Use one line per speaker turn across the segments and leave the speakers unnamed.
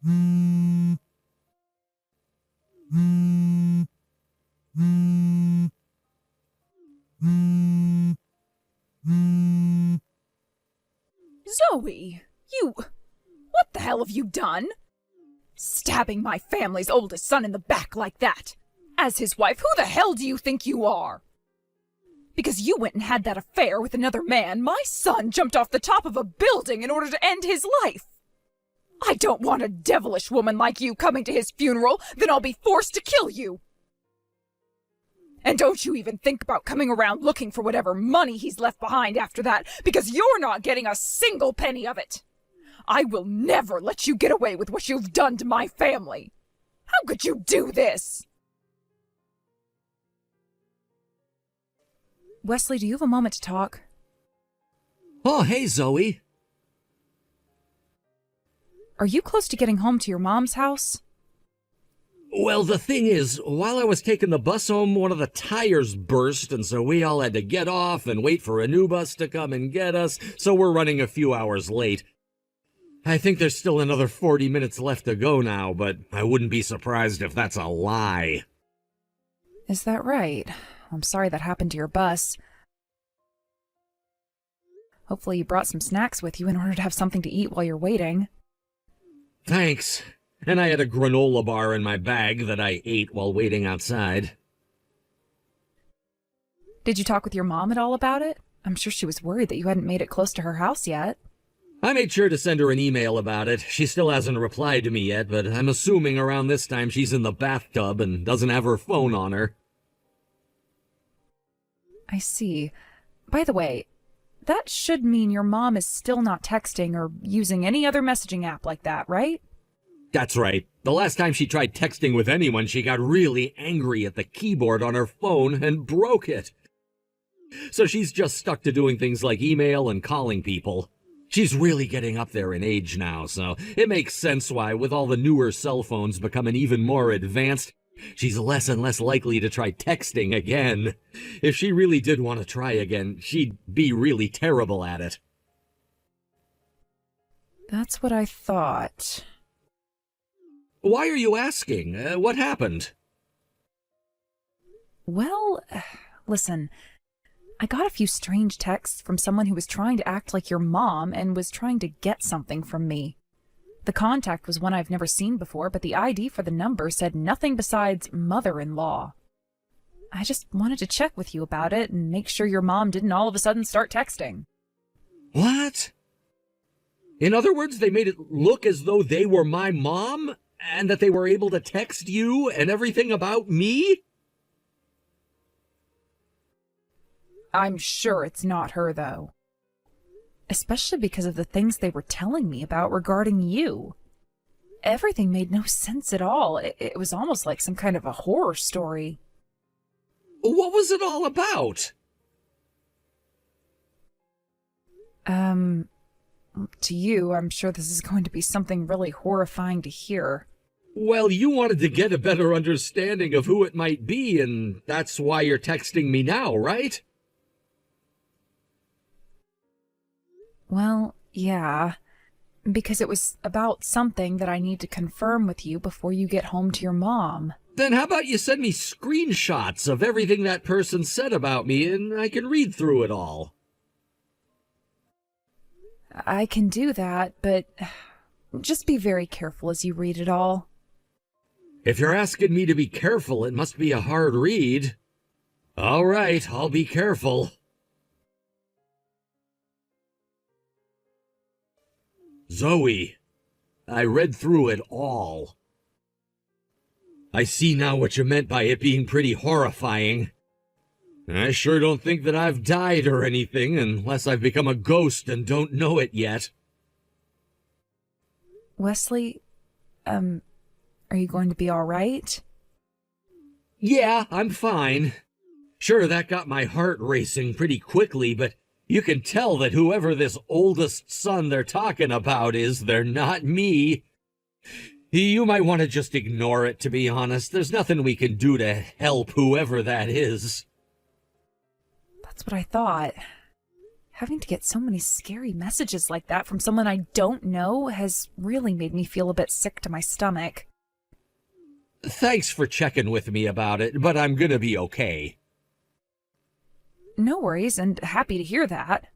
Zoe, what the hell have you done? Stabbing my family's oldest son in the back like that. As his wife, who the hell do you think you are? Because you went and had that affair with another man, my son jumped off the top of a building in order to end his life. I don't want a devilish woman like you coming to his funeral, then I'll be forced to kill you. And don't you even think about coming around looking for whatever money he's left behind after that, because you're not getting a single penny of it. I will never let you get away with what you've done to my family. How could you do this? Wesley, do you have a moment to talk?
Oh, hey, Zoe.
Are you close to getting home to your mom's house?
Well, the thing is, while I was taking the bus home, one of the tires burst, and so we all had to get off and wait for a new bus to come and get us, so we're running a few hours late. I think there's still another 40 minutes left to go now, but I wouldn't be surprised if that's a lie.
Is that right? I'm sorry that happened to your bus. Hopefully you brought some snacks with you in order to have something to eat while you're waiting.
Thanks. And I had a granola bar in my bag that I ate while waiting outside.
Did you talk with your mom at all about it? I'm sure she was worried that you hadn't made it close to her house yet.
I made sure to send her an email about it. She still hasn't replied to me yet, but I'm assuming around this time she's in the bathtub and doesn't have her phone on her.
I see. By the way, that should mean your mom is still not texting or using any other messaging app like that, right?
That's right. The last time she tried texting with anyone, she got really angry at the keyboard on her phone and broke it. So she's just stuck to doing things like email and calling people. She's really getting up there in age now, so it makes sense why, with all the newer cell phones becoming even more advanced, she's less and less likely to try texting again. If she really did want to try again, she'd be really terrible at it.
That's what I thought.
Why are you asking? What happened?
Well, listen, I got a few strange texts from someone who was trying to act like your mom and was trying to get something from me. The contact was one I've never seen before, but the ID for the number said nothing besides mother-in-law. I just wanted to check with you about it and make sure your mom didn't all of a sudden start texting.
What? In other words, they made it look as though they were my mom? And that they were able to text you and everything about me?
I'm sure it's not her, though. Especially because of the things they were telling me about regarding you. Everything made no sense at all. It was almost like some kind of a horror story.
What was it all about?
To you, I'm sure this is going to be something really horrifying to hear.
Well, you wanted to get a better understanding of who it might be, and that's why you're texting me now, right?
Well, yeah. Because it was about something that I need to confirm with you before you get home to your mom.
Then how about you send me screenshots of everything that person said about me, and I can read through it all.
I can do that, but just be very careful as you read it all.
If you're asking me to be careful, it must be a hard read. All right, I'll be careful. Zoe, I read through it all. I see now what you meant by it being pretty horrifying. I sure don't think that I've died or anything, unless I've become a ghost and don't know it yet.
Wesley, are you going to be all right?
Yeah, I'm fine. Sure, that got my heart racing pretty quickly, but you can tell that whoever this oldest son they're talking about is, they're not me. You might want to just ignore it, to be honest. There's nothing we can do to help whoever that is.
That's what I thought. Having to get so many scary messages like that from someone I don't know has really made me feel a bit sick to my stomach.
Thanks for checking with me about it, but I'm gonna be okay.
No worries, and happy to hear that.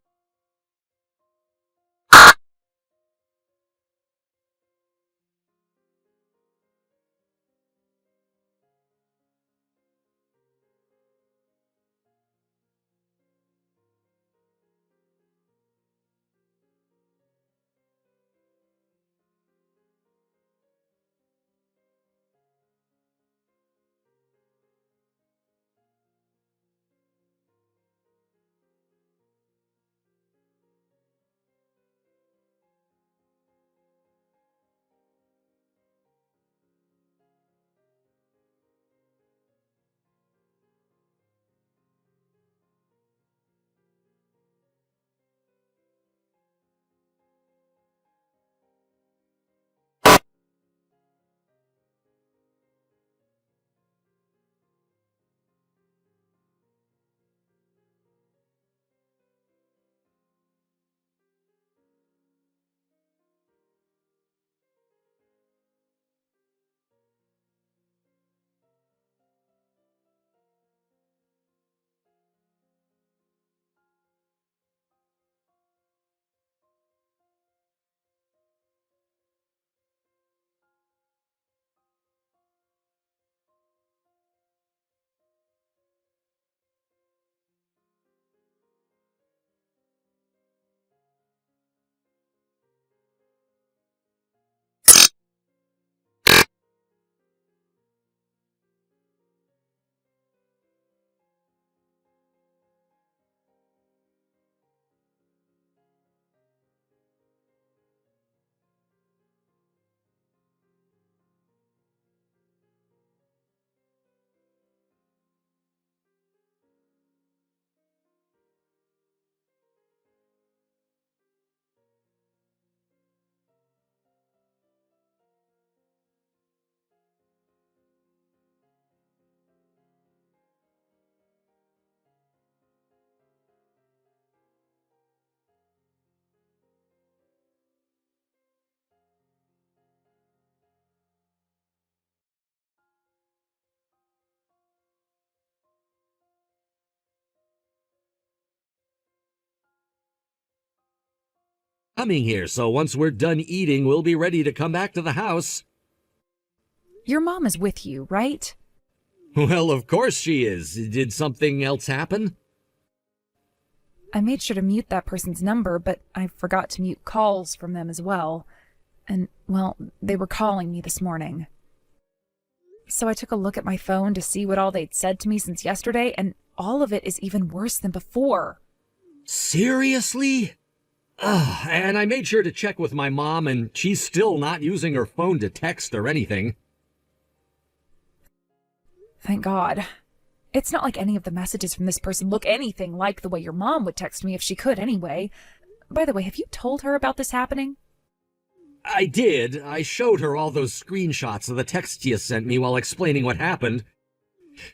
Coming here, so once we're done eating, we'll be ready to come back to the house.
Your mom is with you, right?
Well, of course she is. Did something else happen?
I made sure to mute that person's number, but I forgot to mute calls from them as well. And, well, they were calling me this morning. So I took a look at my phone to see what all they'd said to me since yesterday, and all of it is even worse than before.
Seriously? Ugh, and I made sure to check with my mom, and she's still not using her phone to text or anything.
Thank God. It's not like any of the messages from this person look anything like the way your mom would text me if she could anyway. By the way, have you told her about this happening?
I did. I showed her all those screenshots of the texts you sent me while explaining what happened.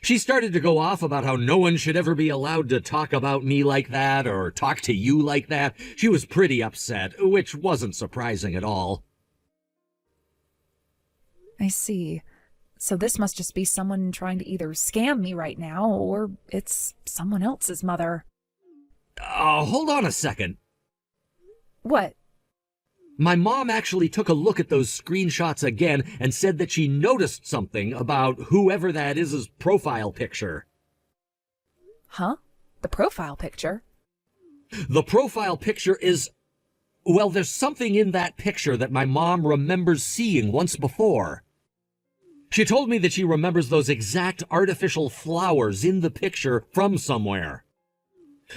She started to go off about how no one should ever be allowed to talk about me like that or talk to you like that. She was pretty upset, which wasn't surprising at all.
I see. So this must just be someone trying to either scam me right now, or it's someone else's mother.
Hold on a second.
What?
My mom actually took a look at those screenshots again and said that she noticed something about whoever that is' profile picture.
Huh? The profile picture?
The profile picture is... Well, there's something in that picture that my mom remembers seeing once before. She told me that she remembers those exact artificial flowers in the picture from somewhere.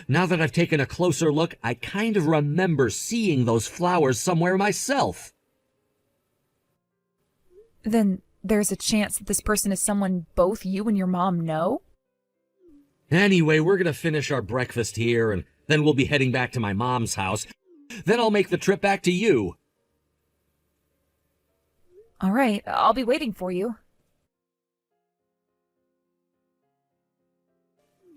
Now that I've taken a closer look, I kind of remember seeing those flowers somewhere myself.
Then there's a chance that this person is someone both you and your mom know?
Anyway, we're gonna finish our breakfast here, and then we'll be heading back to my mom's house. Then I'll make the trip back to you.
All right, I'll be waiting for you.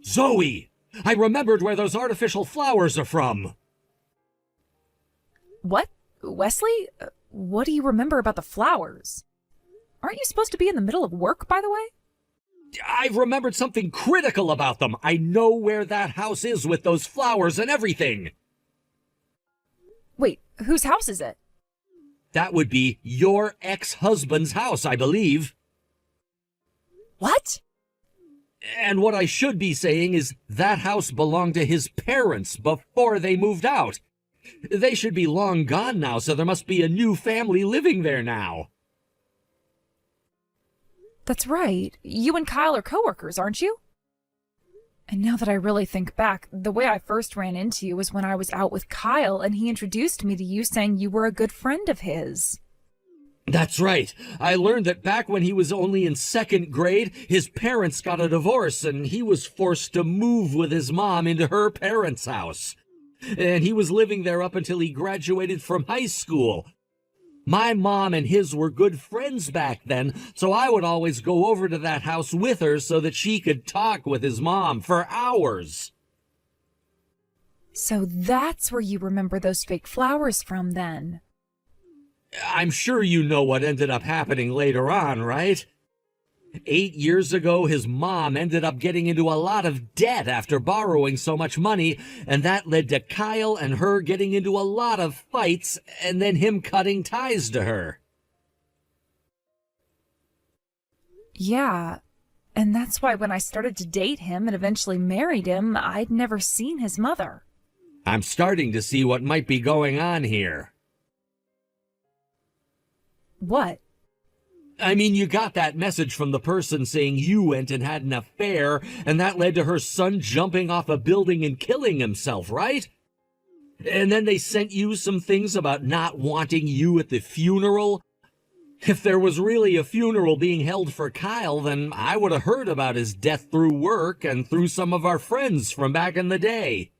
Zoe! I remembered where those artificial flowers are from.
What? Wesley? What do you remember about the flowers? Aren't you supposed to be in the middle of work, by the way?
I've remembered something critical about them. I know where that house is with those flowers and everything.
Wait, whose house is it?
That would be your ex-husband's house, I believe.
What?
And what I should be saying is that house belonged to his parents before they moved out. They should be long gone now, so there must be a new family living there now.
That's right. You and Kyle are coworkers, aren't you? And now that I really think back, the way I first ran into you was when I was out with Kyle and he introduced me to you saying you were a good friend of his.
That's right. I learned that back when he was only in second grade, his parents got a divorce and he was forced to move with his mom into her parents' house. And he was living there up until he graduated from high school. My mom and his were good friends back then, so I would always go over to that house with her so that she could talk with his mom for hours.
So that's where you remember those fake flowers from then.
I'm sure you know what ended up happening later on, right? 8 years ago, his mom ended up getting into a lot of debt after borrowing so much money, and that led to Kyle and her getting into a lot of fights, and then him cutting ties to her.
Yeah, and that's why when I started to date him and eventually married him, I'd never seen his mother.
I'm starting to see what might be going on here.
What?
I mean, you got that message from the person saying you went and had an affair, and that led to her son jumping off a building and killing himself, right? And then they sent you some things about not wanting you at the funeral. If there was really a funeral being held for Kyle, then I would have heard about his death through work and through some of our friends from back in the day.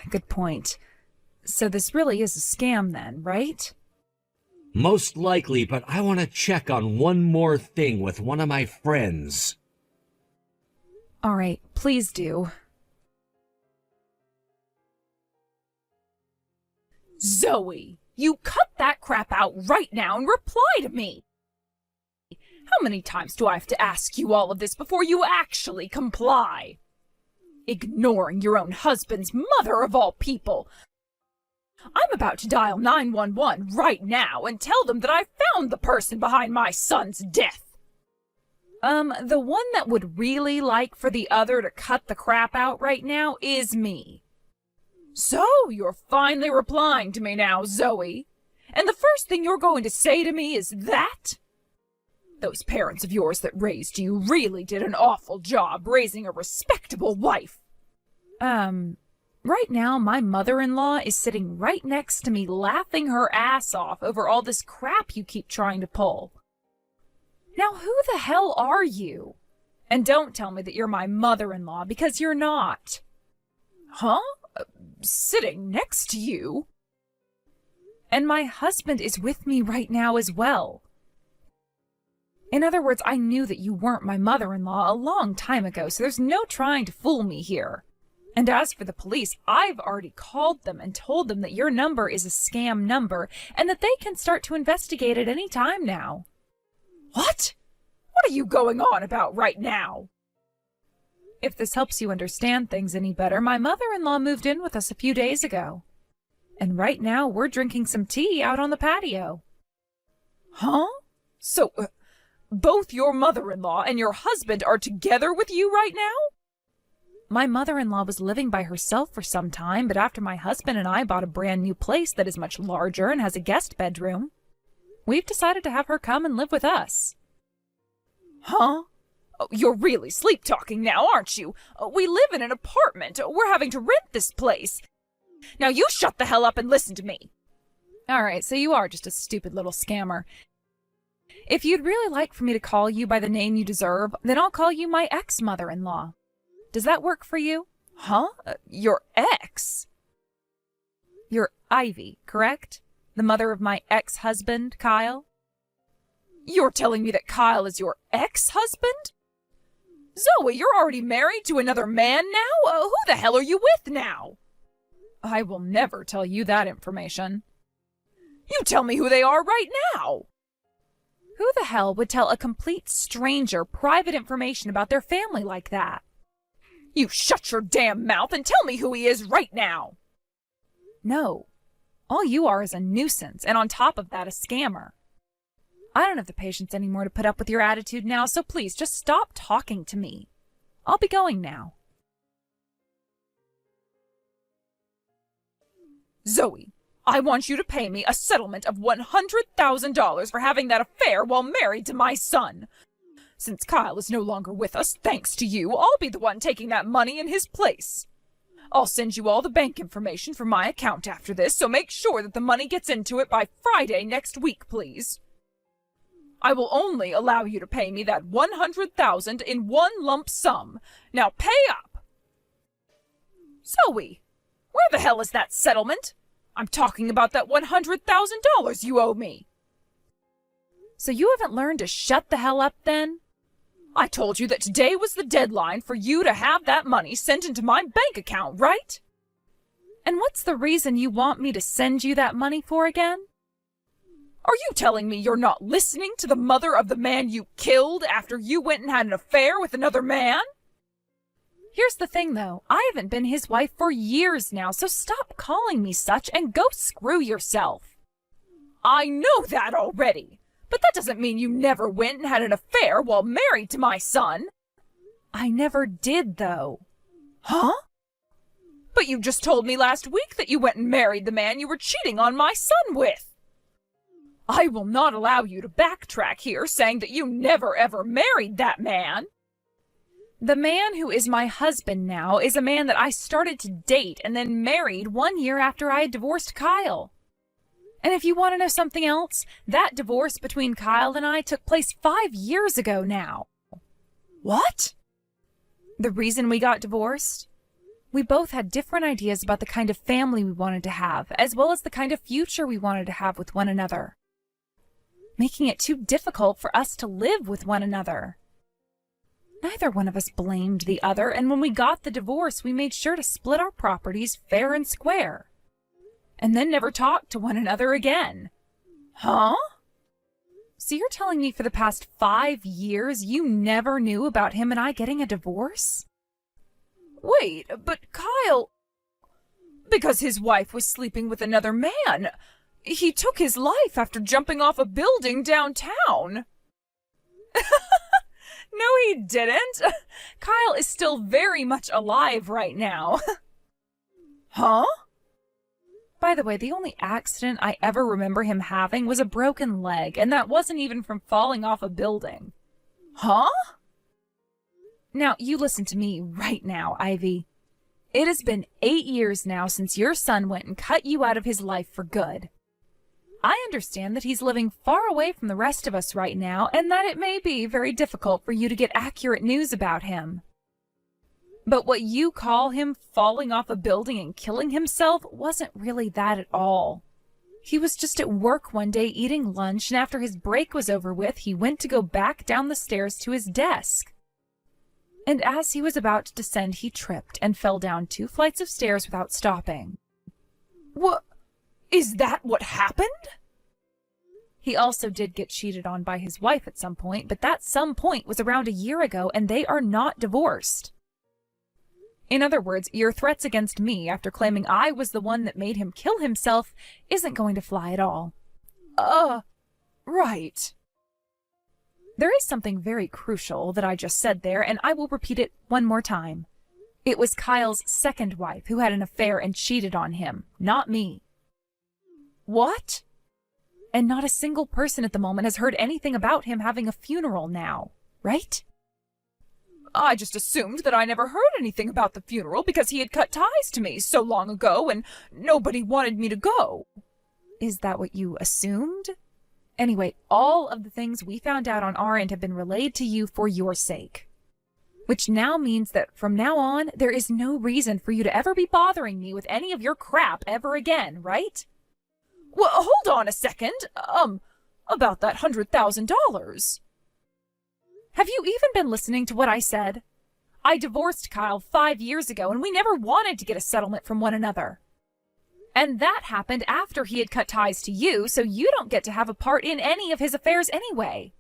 Good point. So this really is a scam then, right?
Most likely, but I want to check on one more thing with one of my friends.
All right, please do. Zoe, you cut that crap out right now and reply to me! How many times do I have to ask you all of this before you actually comply? Ignoring your own husband's mother of all people. I'm about to dial 911 right now and tell them that I found the person behind my son's death. The one that would really like for the other to cut the crap out right now is me. So, you're finally replying to me now, Zoe. And the first thing you're going to say to me is that? Those parents of yours that raised you really did an awful job raising a respectable wife. Right now, my mother-in-law is sitting right next to me laughing her ass off over all this crap you keep trying to pull. Now, who the hell are you? And don't tell me that you're my mother-in-law, because you're not. Huh? Sitting next to you? And my husband is with me right now as well. In other words, I knew that you weren't my mother-in-law a long time ago, so there's no trying to fool me here. And as for the police, I've already called them and told them that your number is a scam number and that they can start to investigate at any time now. What? What are you going on about right now? If this helps you understand things any better, my mother-in-law moved in with us a few days ago. And right now we're drinking some tea out on the patio. Huh? So, both your mother-in-law and your husband are together with you right now? My mother-in-law was living by herself for some time, but after my husband and I bought a brand new place that is much larger and has a guest bedroom, we've decided to have her come and live with us. Huh? Oh, you're really sleep-talking now, aren't you? We live in an apartment. We're having to rent this place. Now you shut the hell up and listen to me. All right, so you are just a stupid little scammer. If you'd really like for me to call you by the name you deserve, then I'll call you my ex-mother-in-law. Does that work for you? Huh? Your ex? You're Ivy, correct? The mother of my ex-husband, Kyle? You're telling me that Kyle is your ex-husband? Zoe, you're already married to another man now? Who the hell are you with now? I will never tell you that information. You tell me who they are right now. Who the hell would tell a complete stranger private information about their family like that? You shut your damn mouth and tell me who he is right now. No. All you are is a nuisance, and on top of that, a scammer. I don't have the patience anymore to put up with your attitude now, so please just stop talking to me. I'll be going now. Zoe, I want you to pay me a settlement of $100,000 for having that affair while married to my son. Since Kyle is no longer with us, thanks to you, I'll be the one taking that money in his place. I'll send you all the bank information from my account after this, so make sure that the money gets into it by Friday next week, please. I will only allow you to pay me that $100,000 in one lump sum. Now pay up! Zoe, where the hell is that settlement? I'm talking about that $100,000 you owe me. So you haven't learned to shut the hell up then? I told you that today was the deadline for you to have that money sent into my bank account, right? And what's the reason you want me to send you that money for again? Are you telling me you're not listening to the mother of the man you killed after you went and had an affair with another man? Here's the thing, though. I haven't been his wife for years now, so stop calling me such and go screw yourself. I know that already, but that doesn't mean you never went and had an affair while married to my son. I never did, though. Huh? But you just told me last week that you went and married the man you were cheating on my son with. I will not allow you to backtrack here, saying that you never ever married that man. The man who is my husband now is a man that I started to date and then married 1 year after I had divorced Kyle. And if you want to know something else, that divorce between Kyle and I took place 5 years ago now. What? The reason we got divorced? We both had different ideas about the kind of family we wanted to have, as well as the kind of future we wanted to have with one another, making it too difficult for us to live with one another. Neither one of us blamed the other, and when we got the divorce, we made sure to split our properties fair and square, and then never talked to one another again. Huh? So you're telling me for the past 5 years you never knew about him and I getting a divorce? Wait, but Kyle... Because his wife was sleeping with another man. He took his life after jumping off a building downtown. No, he didn't. Kyle is still very much alive right now. Huh? By the way, the only accident I ever remember him having was a broken leg, and that wasn't even from falling off a building. Huh? Now, you listen to me right now, Ivy. It has been 8 years now since your son went and cut you out of his life for good. I understand that he's living far away from the rest of us right now, and that it may be very difficult for you to get accurate news about him. But what you call him falling off a building and killing himself wasn't really that at all. He was just at work one day eating lunch, and after his break was over with, he went to go back down the stairs to his desk. And as he was about to descend, he tripped and fell down 2 flights of stairs without stopping. What? Is that what happened? He also did get cheated on by his wife at some point, but that some point was around a year ago, and they are not divorced. In other words, your threats against me after claiming I was the one that made him kill himself isn't going to fly at all. Right. There is something very crucial that I just said there, and I will repeat it one more time. It was Kyle's second wife who had an affair and cheated on him, not me. What? And not a single person at the moment has heard anything about him having a funeral now, right? I just assumed that I never heard anything about the funeral because he had cut ties to me so long ago and nobody wanted me to go. Is that what you assumed? Anyway, all of the things we found out on our end have been relayed to you for your sake. Which now means that from now on, there is no reason for you to ever be bothering me with any of your crap ever again, right? Well, hold on a second. About that $100,000. Have you even been listening to what I said? I divorced Kyle 5 years ago, and we never wanted to get a settlement from one another. And that happened after he had cut ties to you, so you don't get to have a part in any of his affairs anyway.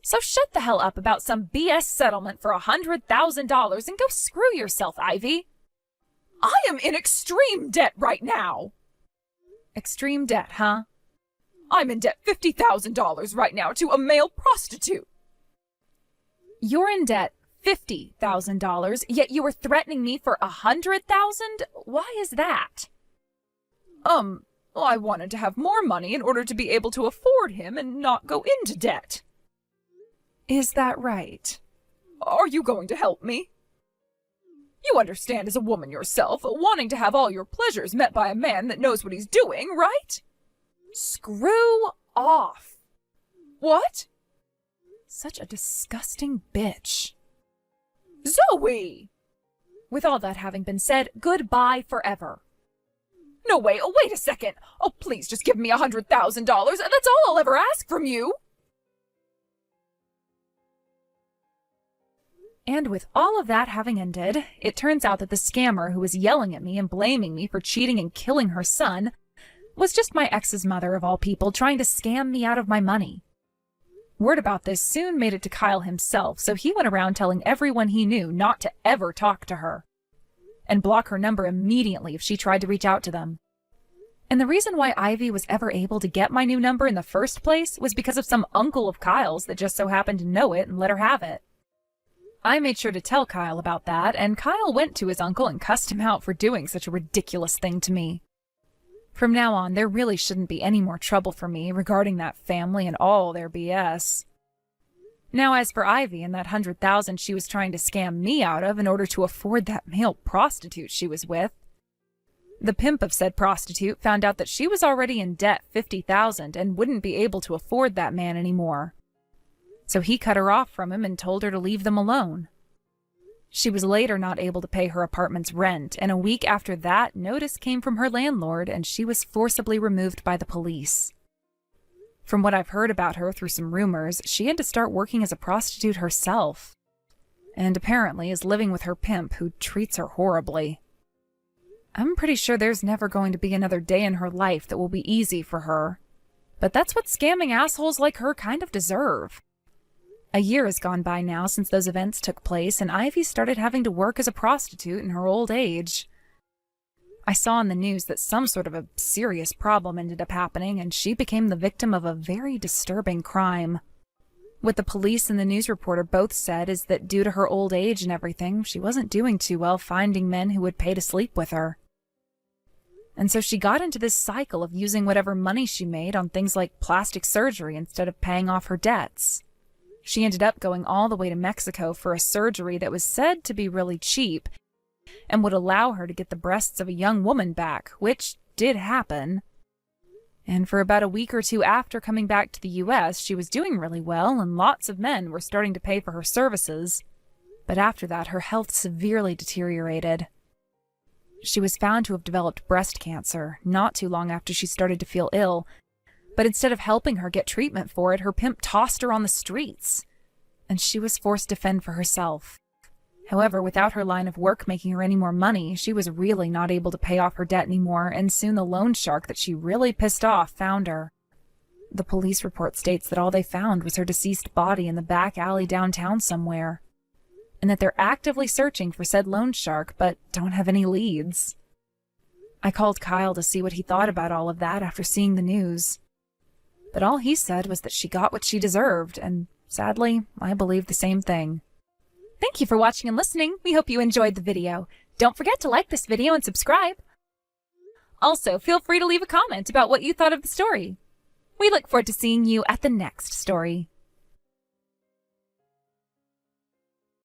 So shut the hell up about some BS settlement for $100,000 and go screw yourself, Ivy. I am in extreme debt right now. Extreme debt, huh? I'm in debt $50,000 right now to a male prostitute. You're in debt $50,000, yet you were threatening me for $100,000? Why is that? I wanted to have more money in order to be able to afford him and not go into debt. Is that right? Are you going to help me? You understand as a woman yourself, wanting to have all your pleasures met by a man that knows what he's doing, right? Screw off. What? Such a disgusting bitch. Zoe! With all that having been said, goodbye forever. No way, wait a second. Oh, please just give me $100,000. That's all I'll ever ask from you. And with all of that having ended, it turns out that the scammer who was yelling at me and blaming me for cheating and killing her son was just my ex's mother of all people trying to scam me out of my money. Word about this soon made it to Kyle himself, so he went around telling everyone he knew not to ever talk to her and block her number immediately if she tried to reach out to them. And the reason why Ivy was ever able to get my new number in the first place was because of some uncle of Kyle's that just so happened to know it and let her have it. I made sure to tell Kyle about that, and Kyle went to his uncle and cussed him out for doing such a ridiculous thing to me. From now on, there really shouldn't be any more trouble for me regarding that family and all their BS. Now, as for Ivy and that $100,000 she was trying to scam me out of in order to afford that male prostitute she was with, the pimp of said prostitute found out that she was already in debt $50,000 and wouldn't be able to afford that man anymore. So he cut her off from him and told her to leave them alone. She was later not able to pay her apartment's rent, and a week after that, notice came from her landlord and she was forcibly removed by the police. From what I've heard about her through some rumors, she had to start working as a prostitute herself, and apparently is living with her pimp who treats her horribly. I'm pretty sure there's never going to be another day in her life that will be easy for her, but that's what scamming assholes like her kind of deserve. A year has gone by now since those events took place, and Ivy started having to work as a prostitute in her old age. I saw in the news that some sort of a serious problem ended up happening, and she became the victim of a very disturbing crime. What the police and the news reporter both said is that due to her old age and everything, she wasn't doing too well finding men who would pay to sleep with her. And so she got into this cycle of using whatever money she made on things like plastic surgery instead of paying off her debts. She ended up going all the way to Mexico for a surgery that was said to be really cheap and would allow her to get the breasts of a young woman back, which did happen. And for about a week or two after coming back to the U.S., she was doing really well, and lots of men were starting to pay for her services. But after that, her health severely deteriorated. She was found to have developed breast cancer not too long after she started to feel ill, but instead of helping her get treatment for it, her pimp tossed her on the streets, and she was forced to fend for herself. However, without her line of work making her any more money, she was really not able to pay off her debt anymore, and soon the loan shark that she really pissed off found her. The police report states that all they found was her deceased body in the back alley downtown somewhere, and that they're actively searching for said loan shark, but don't have any leads. I called Kyle to see what he thought about all of that after seeing the news, but all he said was that she got what she deserved, and sadly, I believe the same thing. Thank you for watching and listening. We hope you enjoyed the video. Don't forget to like this video and subscribe. Also, feel free to leave a comment about what you thought of the story. We look forward to seeing you at the next story.